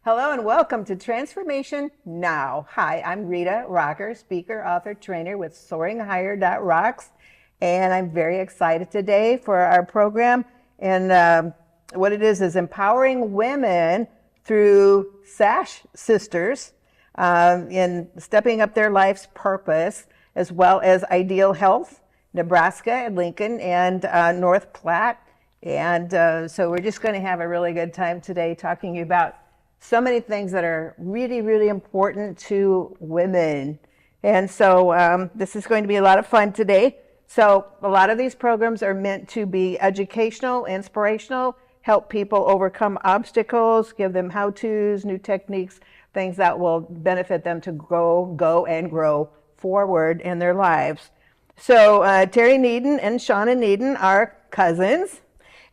Hello and welcome to Transformation Now. Hi, I'm Rita, rocker, speaker, author, trainer with SoaringHigher.rocks, and I'm very excited today for our program. And what it is empowering women through Sash sisters in stepping up their life's purpose, as well as Ideal Health, Nebraska, and Lincoln, and North Platte. And so we're just going to have a really good time today talking about so many things that are really, really important to women. And so this is going to be a lot of fun today. So a lot of these programs are meant to be educational, inspirational, help people overcome obstacles, give them how-tos, new techniques, things that will benefit them to go and grow forward in their lives. So Terri Niedan and Shauna Niedan are cousins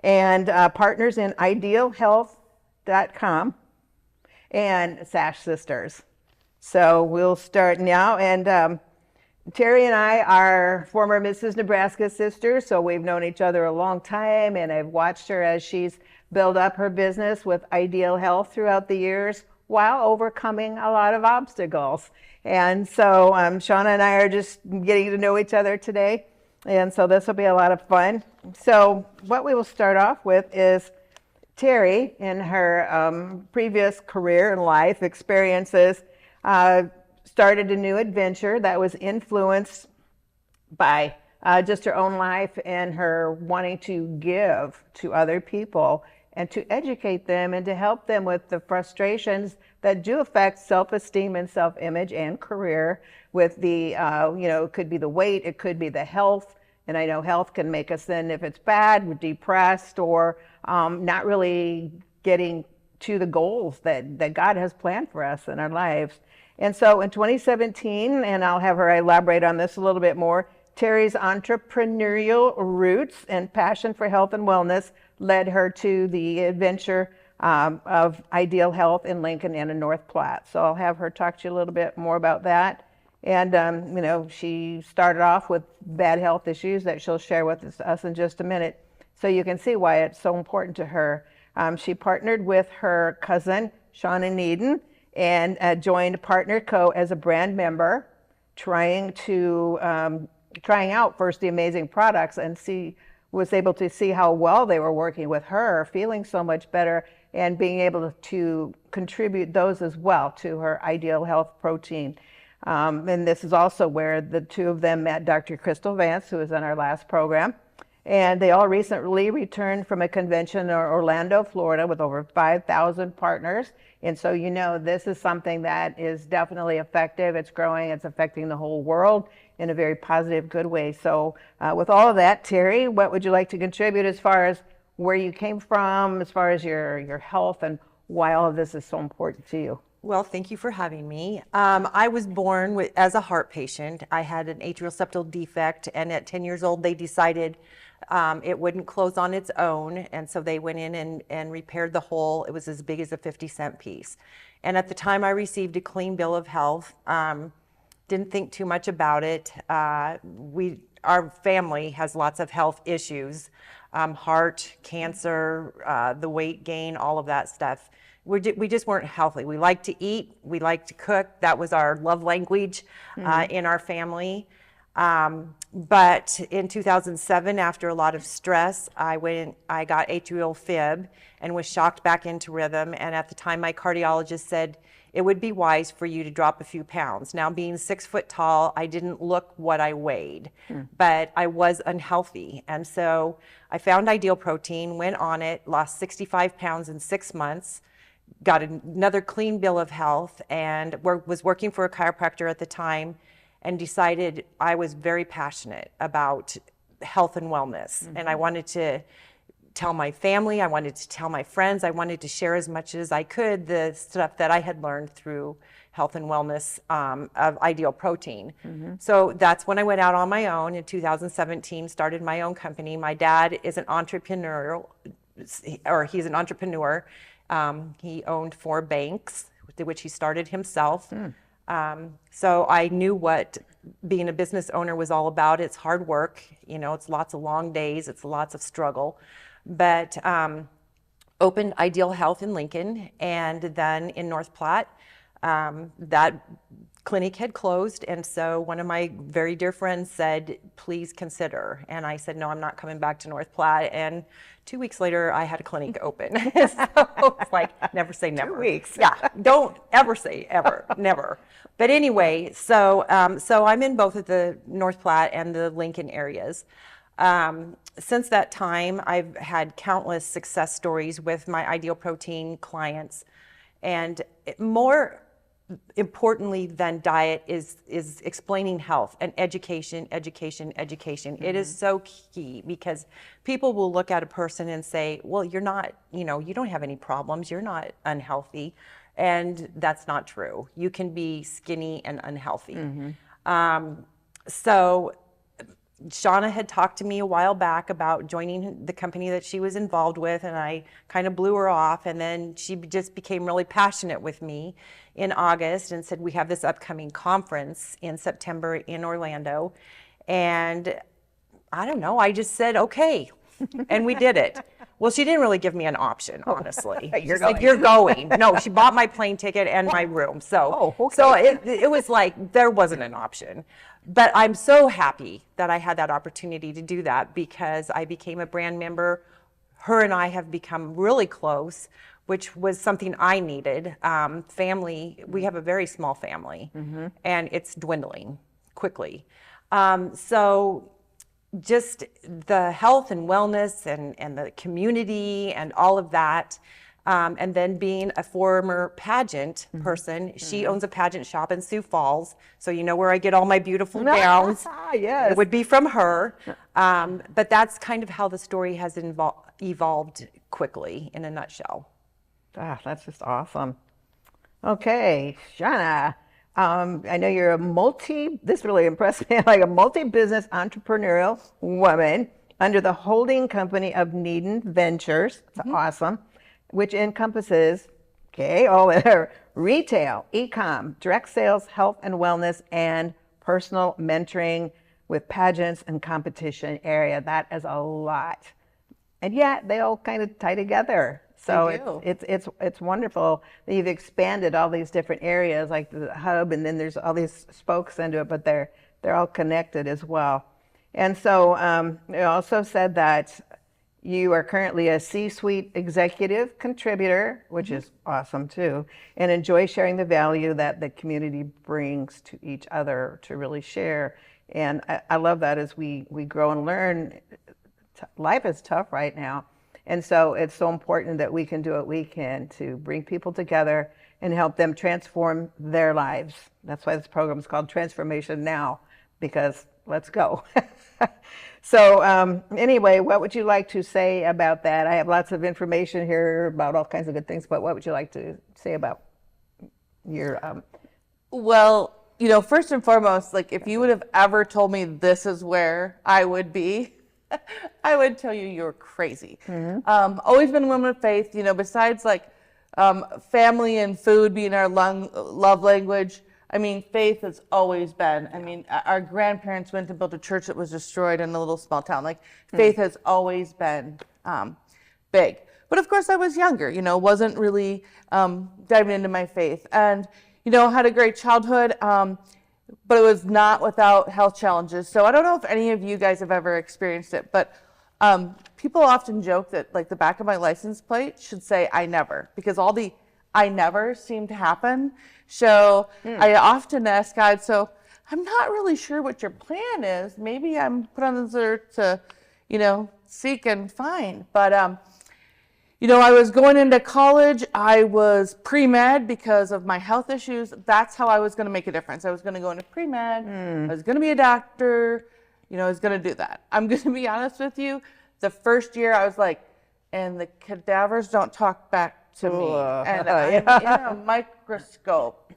and partners in idealhealth.com and Sash sisters. So we'll start now. And Terri and I are former Mrs. Nebraska sisters, so we've known each other a long time, and I've watched her as she's built up her business with Ideal Health throughout the years while overcoming a lot of obstacles. And so Shauna and I are just getting to know each other today, and so this will be a lot of fun. So what we will start off with is Terri, in her previous career and life experiences, started a new adventure that was influenced by just her own life and her wanting to give to other people and to educate them and to help them with the frustrations that do affect self-esteem and self-image and career with the, it could be the weight, it could be the health. And I know health can make us then, if it's bad, we're depressed or not really getting to the goals that God has planned for us in our lives. And so in 2017, and I'll have her elaborate on this a little bit more, Terri's entrepreneurial roots and passion for health and wellness led her to the adventure of Ideal Health in Lincoln and in North Platte. So I'll have her talk to you a little bit more about that. And, she started off with bad health issues that she'll share with us in just a minute. So you can see why it's so important to her. She partnered with her cousin, Shauna Niedan, and joined Partner Co. as a brand member, trying out first the amazing products and was able to see how well they were working with her, feeling so much better, and being able to contribute those as well to her Ideal Health protein. And this is also where the two of them met Dr. Crystal Vance, who was on our last program. And they all recently returned from a convention in Orlando, Florida, with over 5,000 partners. And so, this is something that is definitely effective. It's growing. It's affecting the whole world in a very positive, good way. So with all of that, Terri, what would you like to contribute as far as where you came from, as far as your health, and why all of this is so important to you? Well, thank you for having me. I was born as a heart patient. I had an atrial septal defect, and at 10 years old, they decided it wouldn't close on its own, and so they went in and repaired the hole. It was as big as a 50-cent piece. And at the time, I received a clean bill of health. Didn't think too much about it. Our family has lots of health issues, heart, cancer, the weight gain, all of that stuff. We just weren't healthy. We liked to eat. We liked to cook. That was our love language in our family. But in 2007, after a lot of stress, I got atrial fib and was shocked back into rhythm. And at the time, my cardiologist said, it would be wise for you to drop a few pounds. Now, being 6 foot tall, I didn't look what I weighed, but I was unhealthy. And so I found Ideal Protein, went on it, lost 65 pounds in 6 months, got another clean bill of health, and was working for a chiropractor at the time, and decided I was very passionate about health and wellness. And I wanted to tell my family, I wanted to tell my friends, I wanted to share as much as I could the stuff that I had learned through health and wellness of Ideal Protein. So that's when I went out on my own in 2017, started my own company. My dad is an entrepreneur. He owned 4 banks, which he started himself. So I knew what being a business owner was all about. It's hard work, it's lots of long days, it's lots of struggle. But opened Ideal Health in Lincoln, and then in North Platte, that clinic had closed, and so one of my very dear friends said, please consider. And I said, no, I'm not coming back to North Platte. And 2 weeks later, I had a clinic open. So it's like, never say never. 2 weeks. Yeah, don't ever say ever, never. But anyway, so I'm in both of the North Platte and the Lincoln areas. Since that time, I've had countless success stories with my Ideal Protein clients, and more importantly than diet is explaining health and education. Mm-hmm. It is so key, because people will look at a person and say, well, you're not, you don't have any problems, you're not unhealthy. And that's not true. You can be skinny and unhealthy. Mm-hmm. So Shauna had talked to me a while back about joining the company that she was involved with, and I kind of blew her off, and then she just became really passionate with me in August and said, we have this upcoming conference in September in Orlando. And I don't know, I just said, okay, and we did it. Well, she didn't really give me an option, honestly. You're She's going. like, you're going. No, she bought my plane ticket and my room. So, okay. so it was like, there wasn't an option. But I'm so happy that I had that opportunity to do that, because I became a brand member. Her and I have become really close, which was something I needed. Family, we have a very small family, mm-hmm. and it's dwindling quickly. So just the health and wellness and the community and all of that. And then being a former pageant person, mm-hmm. she owns a pageant shop in Sioux Falls. So you know where I get all my beautiful gowns. Yes. It would be from her. But that's kind of how the story has evolved quickly in a nutshell. That's just awesome. Okay, Shauna, I know you're this really impressed me, like a multi-business entrepreneurial woman under the holding company of Niedan Ventures. That's mm-hmm. awesome. Which encompasses, all their retail, e-com, direct sales, health and wellness, and personal mentoring with pageants and competition area. That is a lot. And yet they all kind of tie together. So it's wonderful that you've expanded all these different areas, like the hub, and then there's all these spokes into it, but they're all connected as well. And so you also said that you are currently a C-suite executive contributor, which mm-hmm. is awesome too, and enjoy sharing the value that the community brings to each other to really share. And I love that as we grow and learn. Life is tough right now. And so it's so important that we can do what we can to bring people together and help them transform their lives. That's why this program is called Transformation Now, because let's go. So anyway, what would you like to say about that? I have lots of information here about all kinds of good things, but what would you like to say about your... Well, first and foremost, like if you would have ever told me this is where I would be, I would tell you you're crazy. Mm-hmm. Always been a woman of faith, besides like family and food being our love language. I mean, faith has always been. I mean, our grandparents went to build a church that was destroyed in a little small town. Like, faith has always been big. But of course, I was younger, wasn't really diving into my faith. And, had a great childhood, but it was not without health challenges. So I don't know if any of you guys have ever experienced it, but people often joke that, like, the back of my license plate should say, I never, because all the I never seem to happen. So I often ask God, so I'm not really sure what your plan is. Maybe I'm put on this earth to, seek and find. But, I was going into college. I was pre-med because of my health issues. That's how I was going to make a difference. I was going to go into pre-med. I was going to be a doctor. I was going to do that. I'm going to be honest with you. The first year I was like, and the cadavers don't talk back to me, and I'm in a microscope.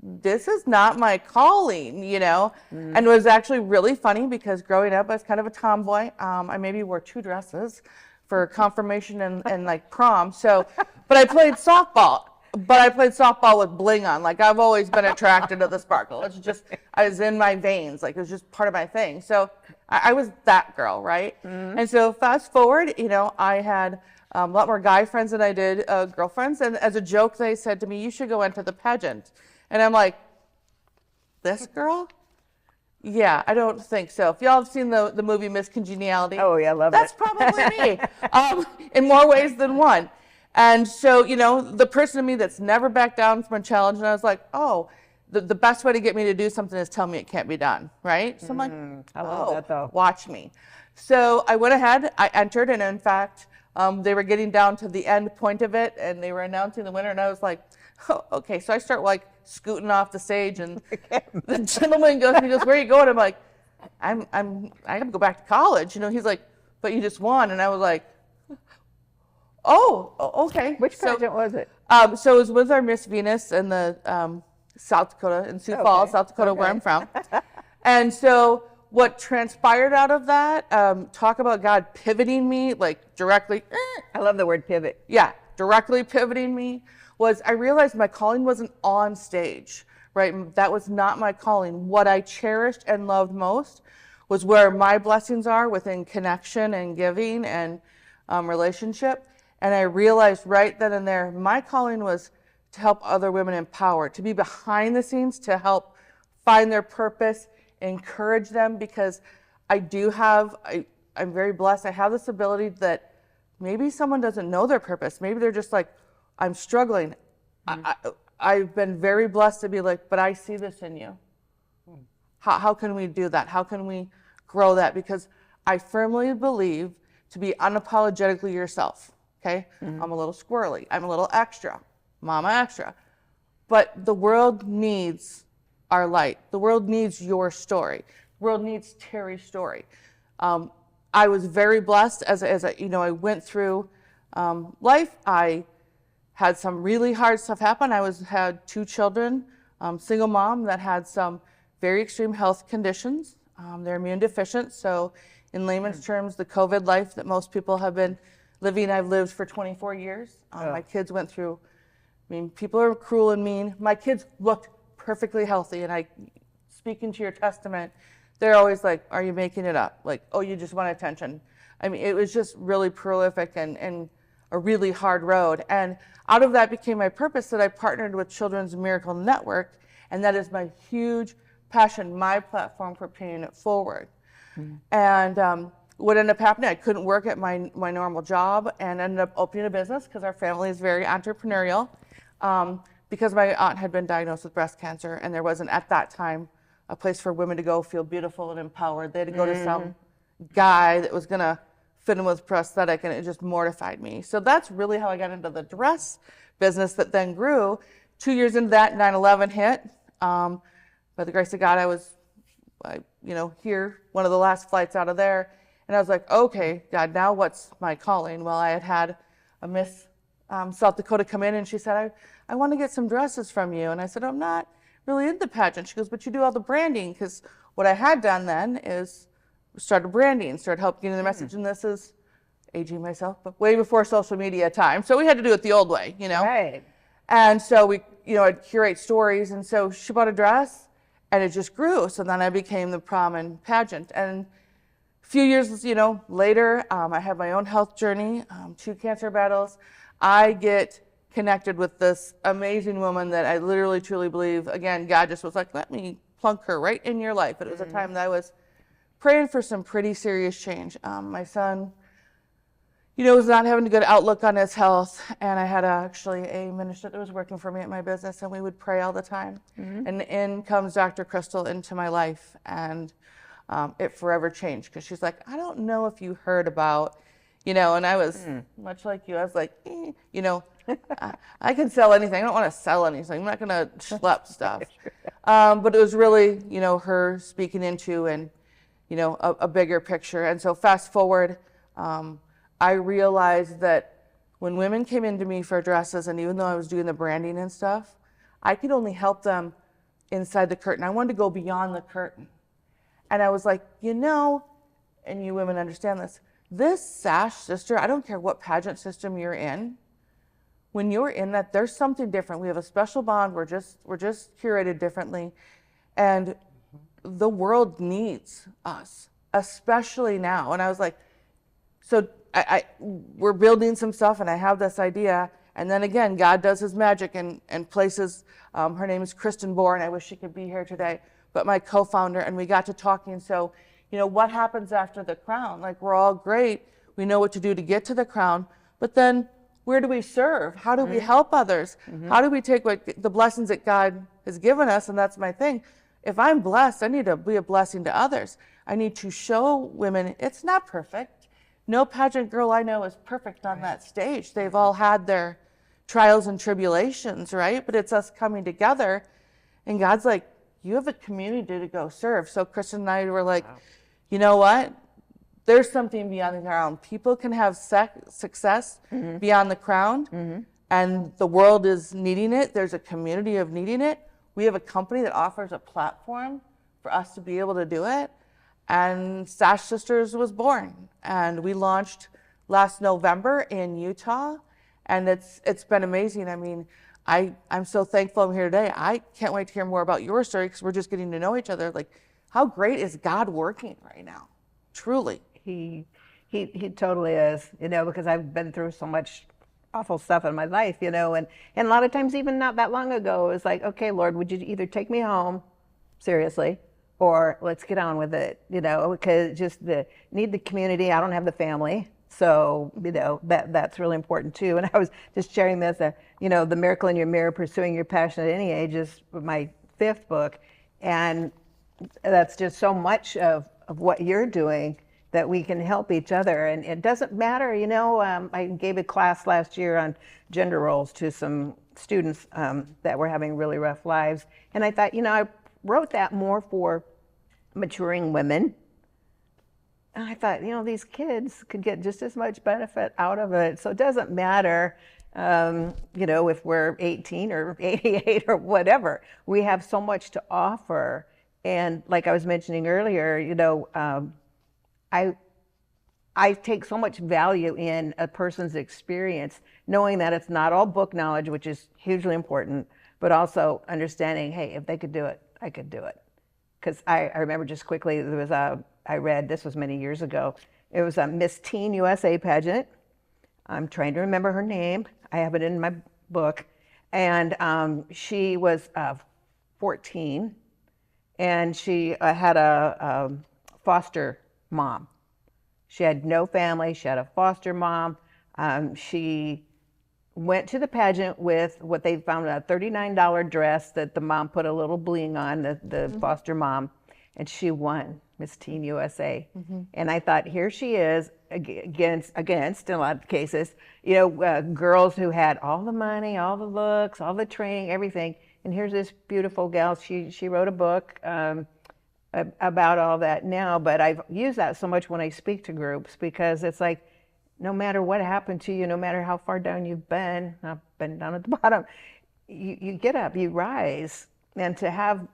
This is not my calling, and it was actually really funny because growing up I was kind of a tomboy. I maybe wore 2 dresses for confirmation and like prom. So, but I played softball but I played softball with bling on. Like, I've always been attracted to the sparkle. It's just, I was in my veins. Like, it was just part of my thing. So I was that girl, right? And so fast forward, I had a lot more guy friends than I did girlfriends. And as a joke, they said to me, you should go into the pageant. And I'm like, this girl? Yeah, I don't think so. If y'all have seen the movie Miss Congeniality, Oh, yeah, I love that's it. probably me, in more ways than one. And so, the person in me that's never backed down from a challenge, and I was like, oh, the best way to get me to do something is tell me it can't be done, right? So I'm like, I love that, though. watch me. So I went ahead, I entered, and in fact, they were getting down to the end point of it, and they were announcing the winner, and I was like, oh, okay. So I start like scooting off the stage, and the gentleman goes, where are you going? I'm like, I got to go back to college. He's like, but you just won. And I was like, oh, okay. Which pageant was it? So it was with our Miss Venus in the South Dakota, in Sioux Falls, South Dakota, where I'm from. And so what transpired out of that, talk about God pivoting me, like directly. I love the word pivot. Yeah, directly pivoting me, was I realized my calling wasn't on stage, right? That was not my calling. What I cherished and loved most was where my blessings are within connection and giving and relationship. And I realized right then and there, my calling was to help other women empower, to be behind the scenes, to help find their purpose, encourage them, because I'm very blessed. I have this ability that maybe someone doesn't know their purpose. Maybe they're just like, I'm struggling. I've been very blessed to be like, but I see this in you. How can we do that? How can we grow that? Because I firmly believe to be unapologetically yourself, okay? I'm a little squirrely. I'm a little extra. Mama extra. But the world needs our light. The world needs your story. The world needs Terri's story. I was very blessed as I went through life. I had some really hard stuff happen. I had 2 children, single mom that had some very extreme health conditions. They're immune deficient. So in layman's terms, the COVID life that most people have been living, I've lived for 24 years. My kids went through, people are cruel and mean. My kids looked perfectly healthy. And speaking to your testament, they're always like, are you making it up? Like, oh, you just want attention. It was just really prolific and a really hard road. And out of that became my purpose, that I partnered with Children's Miracle Network, and that is my huge passion, my platform for paying it forward. And what ended up happening, I couldn't work at my normal job and ended up opening a business because our family is very entrepreneurial, because my aunt had been diagnosed with breast cancer, and there wasn't at that time a place for women to go feel beautiful and empowered. They had to go to some guy that was gonna fit in with prosthetic, and it just mortified me. So that's really how I got into the dress business that then grew. 2 years into that, 9/11 hit. By the grace of God, I was, here, one of the last flights out of there. And I was like, okay, God, now what's my calling? Well, I had a Miss South Dakota come in, and she said, I want to get some dresses from you. And I said, I'm not really into pageant. She goes, but you do all the branding. Because what I had done then is started branding, started helping getting the message. And this is aging myself, but way before social media time. So we had to do it the old way, Right. And so we, I'd curate stories. And so she bought a dress, and it just grew. So then I became the prom and pageant. And a few years, later, I have my own health journey, 2 cancer battles. I get connected with this amazing woman that I literally, truly believe, again, God just was like, let me plunk her right in your life. But it was a time that I was praying for some pretty serious change. My son, was not having a good outlook on his health, and I had actually a minister that was working for me at my business, and we would pray all the time. And in comes Dr. Crystal into my life, and it forever changed, because she's like, I don't know if you heard about, and I was much like you. I was like, I can sell anything. I don't want to sell anything. I'm not going to schlep stuff. But it was really, her speaking into and, a bigger picture. And so fast forward, I realized that when women came into me for dresses, and even though I was doing the branding and stuff, I could only help them inside the curtain. I wanted to go beyond the curtain. And I was like, and you women understand this Sash sister, I don't care what pageant system you're in, when you're in that, there's something different. We have a special bond. We're just curated differently, and the world needs us, especially now. And I was like, so we're building some stuff, and I have this idea. And then again, God does his magic and places, her name is Kristen Bourne. I wish she could be here today, but my co-founder, and we got to talking. So, what happens after the crown? Like, we're all great. We know what to do to get to the crown, but then where do we serve? How do we help others? How do we take the blessings that God has given us? And that's my thing. If I'm blessed, I need to be a blessing to others. I need to show women it's not perfect. No pageant girl I know is perfect on that stage. They've all had their trials and tribulations, right? But it's us coming together, and God's like, you have a community to go serve. So Kristen and I were like, you know what? There's something beyond the crown. People can have success beyond the crown, and the world is needing it. There's a community of needing it. We have a company that offers a platform for us to be able to do it. And Sash Sisters was born, and we launched last November in Utah, and it's been amazing. I mean, I'm so thankful I'm here today. I can't wait to hear more about your story, because we're just getting to know each other. Like, how great is God working right now? Truly. He totally is, because I've been through so much awful stuff in my life, and a lot of times, even not that long ago, it was like, okay, Lord, would you either take me home, seriously, or let's get on with it, because just need the community. I don't have the family. So, that's really important too. And I was just sharing this, The Miracle in Your Mirror, Pursuing Your Passion at Any Age is my 5th book. And that's just so much of what you're doing, that we can help each other. And it doesn't matter, I gave a class last year on gender roles to some students that were having really rough lives. And I thought, I wrote that more for maturing women. And I thought, these kids could get just as much benefit out of it. So it doesn't matter, if we're 18 or 88 or whatever. We have so much to offer. And like I was mentioning earlier, I take so much value in a person's experience, knowing that it's not all book knowledge, which is hugely important, but also understanding, hey, if they could do it, I could do it. Because I remember just quickly, there was I read, this was many years ago, it was a Miss Teen USA pageant. I'm trying to remember her name. I have it in my book. And she was 14, and she had a foster mom. She had no family. She had a foster mom. She went to the pageant with what they found, a $39 dress that the mom put a little bling on, the foster mom, and she won Miss Teen USA. And I thought, here she is against in a lot of cases, girls who had all the money, all the looks, all the training, everything. And here's this beautiful gal. She wrote a book about all that now, but I've used that so much when I speak to groups, because it's like, no matter what happened to you, no matter how far down you've been, I've been down at the bottom, you get up, you rise. And to have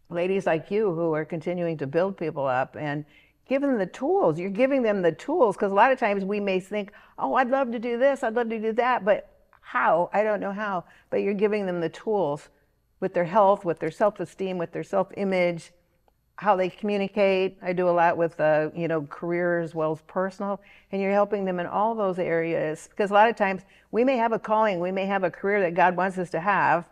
ladies like you who are continuing to build people up and give them the tools, you're giving them the tools, because a lot of times we may think, oh, I'd love to do this, I'd love to do that, but how? I don't know how. But you're giving them the tools with their health, with their self-esteem, with their self-image, how they communicate. I do a lot with, career as well as personal, and you're helping them in all those areas. Because a lot of times we may have a calling, we may have a career that God wants us to have,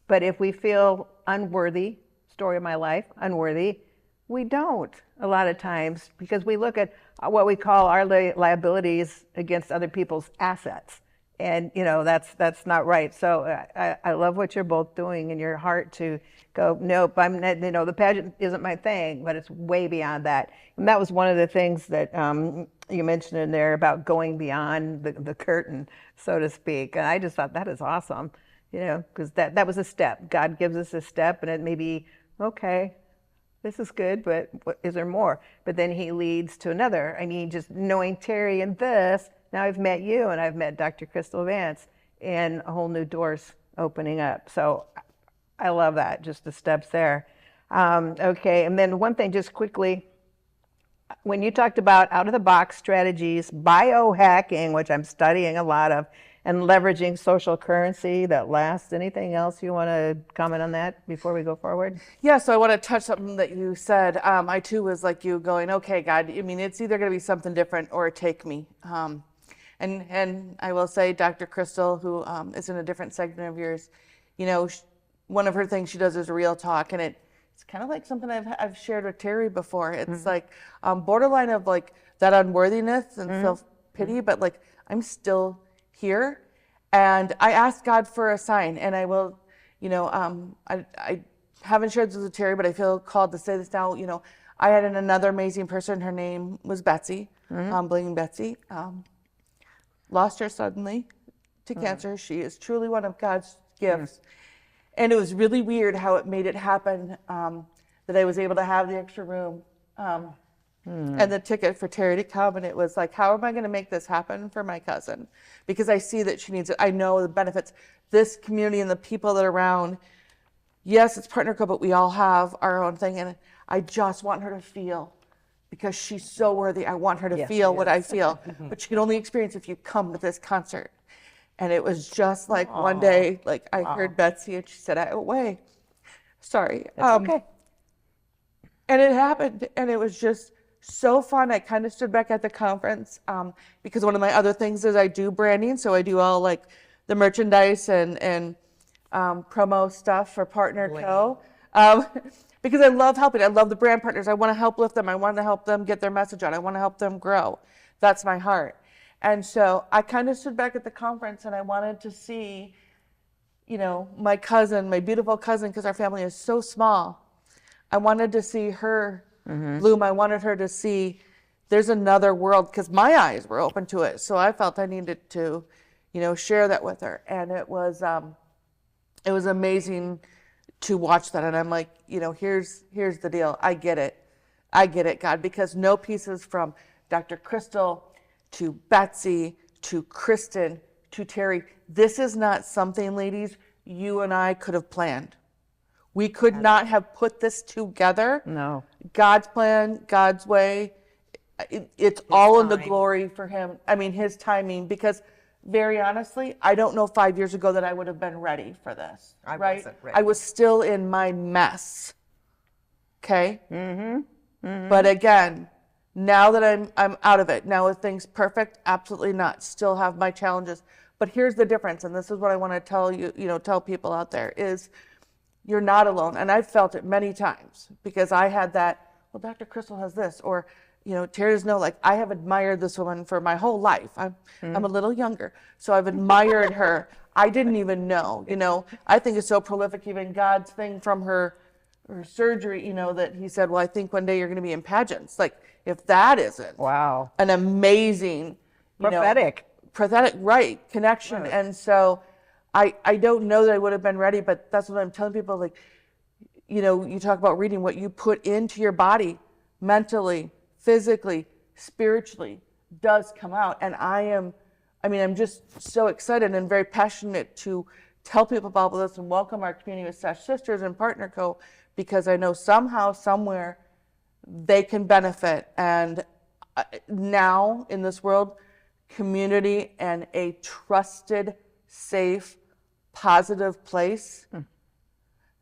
but if we feel unworthy, story of my life, unworthy, we don't a lot of times, because we look at what we call our liabilities against other people's assets. And, that's not right. So I love what you're both doing in your heart to go, nope, I'm not, the pageant isn't my thing, but it's way beyond that. And that was one of the things that you mentioned in there about going beyond the curtain, so to speak. And I just thought that is awesome, because that was a step. God gives us a step, and it may be, okay, this is good, but is there more? But then he leads to another. I mean, just knowing Terri and this, now I've met you, and I've met Dr. Crystal Vance, and a whole new doors opening up. So I love that, just the steps there. Okay, and then one thing just quickly, when you talked about out-of-the-box strategies, biohacking, which I'm studying a lot of, and leveraging social currency that lasts. Anything else you want to comment on that before we go forward? Yeah, so I want to touch something that you said. I too was like you, going, okay, God, I mean, it's either going to be something different or take me. And I will say, Dr. Crystal, who is in a different segment of yours, one of her things she does is real talk, and it's kind of like something I've shared with Terri before. It's like borderline of like that unworthiness and self-pity, but like I'm still here, and I asked God for a sign, and I will, I haven't shared this with Terri, but I feel called to say this now. I had another amazing person. Her name was Betsy, Bling Betsy. Lost her suddenly to cancer. She is truly one of God's gifts. And it was really weird how it made it happen, that I was able to have the extra room and the ticket for Terri to come. And it was like, how am I going to make this happen for my cousin? Because I see that she needs it. I know the benefits. This community and the people that are around, yes, it's Partner Co, but we all have our own thing. And I just want her to feel, because she's so worthy. I want her to feel what I feel. But she can only experience if you come to this concert. And it was just like one day, like I heard Betsy and she said, wait, sorry. Okay. And it happened, and it was just so fun. I kind of stood back at the conference because one of my other things is I do branding. So I do all like the merchandise and promo stuff for Partner Co. Because I love helping. I love the brand partners. I want to help lift them. I want to help them get their message out. I want to help them grow. That's my heart. And so I kind of stood back at the conference, and I wanted to see, my cousin, my beautiful cousin, because our family is so small. I wanted to see her bloom. I wanted her to see there's another world, because my eyes were open to it. So I felt I needed to, share that with her. And it was amazing to watch that. And I'm like, here's the deal. I get it, God, because no pieces from Dr. Crystal to Betsy, to Kristen, to Terri. This is not something, ladies, you and I could have planned. We could not have put this together. No. God's plan, God's way. It's all in the glory for him. I mean, his timing, because very honestly, I don't know 5 years ago that I would have been ready for this. I wasn't ready. I was still in my mess. Okay? But again, now that I'm out of it, now are things perfect? Absolutely not. Still have my challenges. But here's the difference, and this is what I want to tell you, tell people out there, is you're not alone. And I've felt it many times, because I had that, well, Dr. Crystal has this, or, Terri doesn't know, like, I have admired this woman for my whole life. I'm a little younger, so I've admired her. I didn't even know, I think it's so prolific, even God's thing from her surgery, that he said, well, I think one day you're going to be in pageants. Like, if that isn't an amazing Prophetic, right, connection. Right. And so I don't know that I would have been ready, but that's what I'm telling people. Like, you talk about reading, what you put into your body mentally, physically, spiritually does come out. And I'm just so excited and very passionate to tell people about this and welcome our community with Sash Sisters and Partner Co, because I know somehow, somewhere, they can benefit. And now in this world, community and a trusted, safe, positive place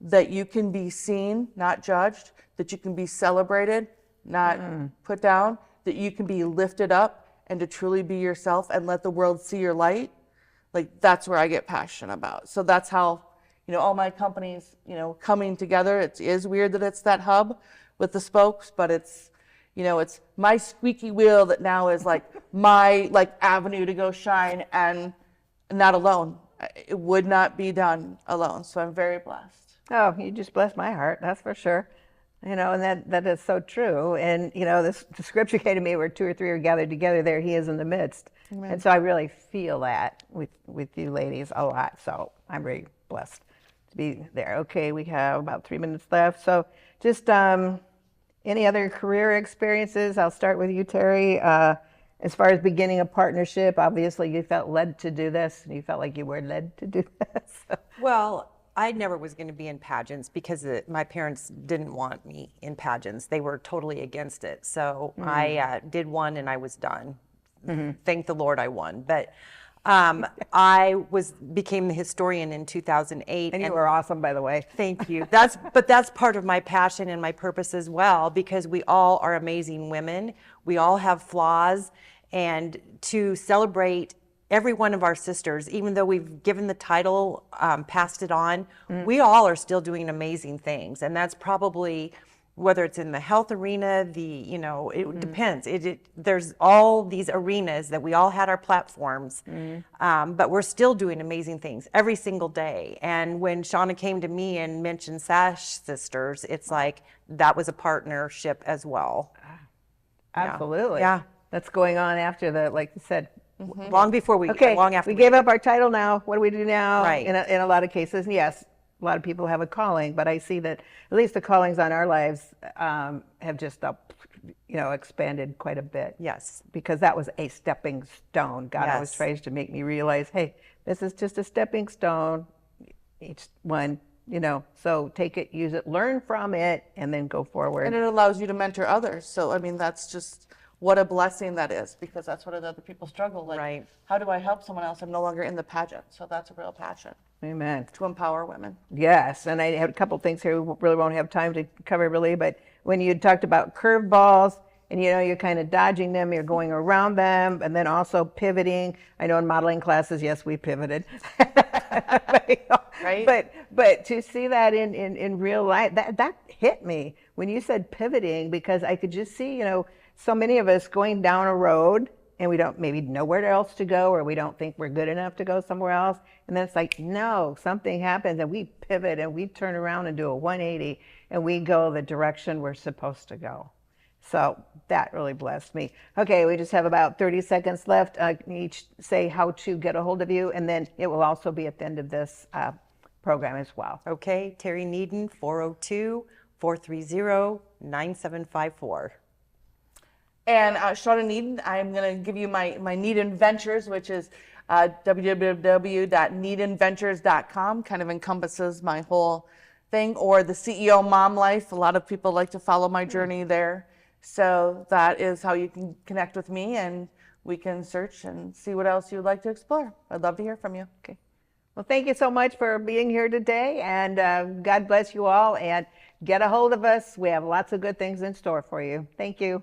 that you can be seen, not judged, that you can be celebrated, not put down, that you can be lifted up and to truly be yourself and let the world see your light. Like, that's where I get passionate about. So that's how, all my companies, coming together. It is weird that it's that hub with the spokes, but it's, it's my squeaky wheel that now is like my avenue to go shine, and not alone. It would not be done alone. So I'm very blessed. Oh, you just blessed my heart, that's for sure. And that is so true. And, the scripture came to me, where 2 or 3 are gathered together, there he is in the midst. Amen. And so I really feel that with you ladies a lot. So I'm very blessed to be there. Okay, we have about 3 minutes left. So just any other career experiences? I'll start with you, Terri. As far as beginning a partnership, obviously you felt led to do this. You felt like you were led to do this. Well, I never was going to be in pageants because my parents didn't want me in pageants. They were totally against it. So I did one and I was done. Thank the Lord I won. But I became the historian in 2008. And you were awesome, by the way. Thank you. But that's part of my passion and my purpose as well, because we all are amazing women. We all have flaws, and to celebrate every one of our sisters, even though we've given the title, passed it on, we all are still doing amazing things. And that's probably, whether it's in the health arena, it depends. There's all these arenas that we all had our platforms, but we're still doing amazing things every single day. And when Shauna came to me and mentioned Sash Sisters, it's like that was a partnership as well. Absolutely. Yeah. That's going on after like you said. Long before long after we gave up our title now. What do we do now? Right. In a lot of cases, yes, a lot of people have a calling, but I see that at least the callings on our lives have just expanded quite a bit. Yes. Because that was a stepping stone. God always tries to make me realize, hey, this is just a stepping stone. Each one, so take it, use it, learn from it, and then go forward. And it allows you to mentor others. So, I mean, that's just what a blessing that is, because that's what other people struggle. Like, Right. How do I help someone else? I'm no longer in the pageant. So that's a real passion, Amen. to empower women. Yes, and I have a couple things here we really won't have time to cover really, but when you talked about curveballs and you're kind of dodging them, you're going around them, and then also pivoting. I know in modeling classes, yes, we pivoted. Right. But to see that in real life, that hit me when you said pivoting, because I could just see, so many of us going down a road and we don't maybe know where else to go, or we don't think we're good enough to go somewhere else. And then it's like, no, something happens and we pivot and we turn around and do a 180 and we go the direction we're supposed to go. So that really blessed me. Okay, we just have about 30 seconds left. Each say how to get a hold of you, and then it will also be at the end of this program as well. Okay, Terri Niedan, 402-430-9754. And Shauna Niedan, I'm going to give you my Niedan Ventures, which is www.niedanventures.com. Kind of encompasses my whole thing. Or the CEO Mom Life. A lot of people like to follow my journey there. So that is how you can connect with me, and we can search and see what else you would like to explore. I'd love to hear from you. Okay. Well, thank you so much for being here today, and God bless you all, and get a hold of us. We have lots of good things in store for you. Thank you.